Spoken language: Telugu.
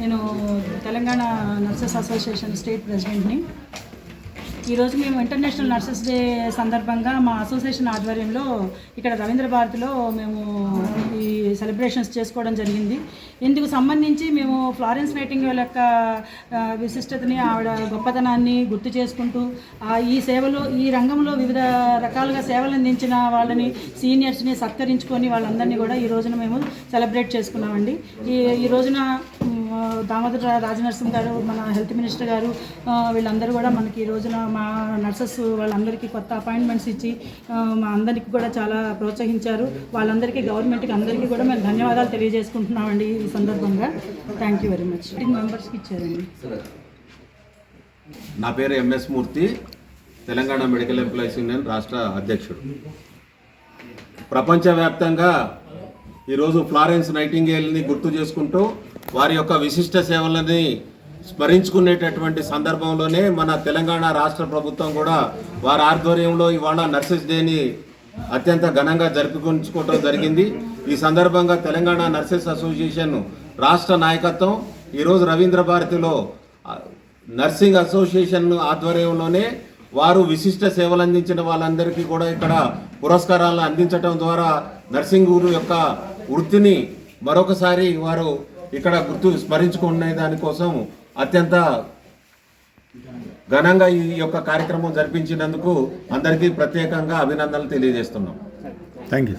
నేను తెలంగాణ నర్సెస్ అసోసియేషన్ స్టేట్ ప్రెసిడెంట్ని. ఈరోజు మేము ఇంటర్నేషనల్ నర్సెస్ డే సందర్భంగా మా అసోసియేషన్ ఆధ్వర్యంలో ఇక్కడ రవీంద్ర భారతిలో మేము ఈ సెలబ్రేషన్స్ చేసుకోవడం జరిగింది. ఇందుకు సంబంధించి మేము ఫ్లారెన్స్ నైటింగేల్ యొక్క విశిష్టతని, ఆవిడ గొప్పతనాన్ని గుర్తు చేసుకుంటూ ఈ సేవలో, ఈ రంగంలో వివిధ రకాలుగా సేవలు అందించిన వాళ్ళని, సీనియర్స్ని సత్కరించుకొని వాళ్ళందరినీ కూడా ఈ రోజున మేము సెలబ్రేట్ చేసుకున్నామండి. ఈ రోజున దామోదర రాజనరసింహ గారు, మన హెల్త్ మినిస్టర్ గారు, వీళ్ళందరూ కూడా మనకి ఈ రోజున మా నర్సెస్ వాళ్ళందరికీ కొత్త అపాయింట్మెంట్స్ ఇచ్చి మా అందరికీ కూడా చాలా ప్రోత్సహించారు. వాళ్ళందరికీ, గవర్నమెంట్కి అందరికీ కూడా మేము ధన్యవాదాలు తెలియజేసుకుంటున్నామండి ఈ సందర్భంగా. Thank you very much. మెంబర్స్కి ఇచ్చారండి. నా పేరు ఎంఎస్ మూర్తి, తెలంగాణ మెడికల్ ఎంప్లాయీస్ యూనియన్ రాష్ట్ర అధ్యక్షుడు. ప్రపంచవ్యాప్తంగా ఈరోజు ఫ్లారెన్స్ నైటింగేల్ని గుర్తు చేసుకుంటూ వారి యొక్క విశిష్ట సేవలని స్మరించుకునేటటువంటి సందర్భంలోనే మన తెలంగాణ రాష్ట్ర ప్రభుత్వం కూడా వారి ఆధ్వర్యంలో ఇవాళ నర్సెస్ డేని అత్యంత ఘనంగా జరుపుకుంచుకోవడం జరిగింది. ఈ సందర్భంగా తెలంగాణ నర్సెస్ అసోసియేషన్ రాష్ట్ర నాయకత్వం ఈరోజు రవీంద్ర భారతిలో నర్సింగ్ అసోసియేషన్ ఆధ్వర్యంలోనే వారు విశిష్ట సేవలు అందించిన వాళ్ళందరికీ కూడా ఇక్కడ పురస్కారాలను అందించడం ద్వారా నర్సింగ్ యొక్క వృత్తిని మరొకసారి వారు ఇక్కడ స్మరించుకునే దానికోసం అత్యంత ఘనంగా ఈ యొక్క కార్యక్రమం జరిపించినందుకు అందరికీ ప్రత్యేకంగా అభినందనలు తెలియజేస్తున్నాం. Thank you.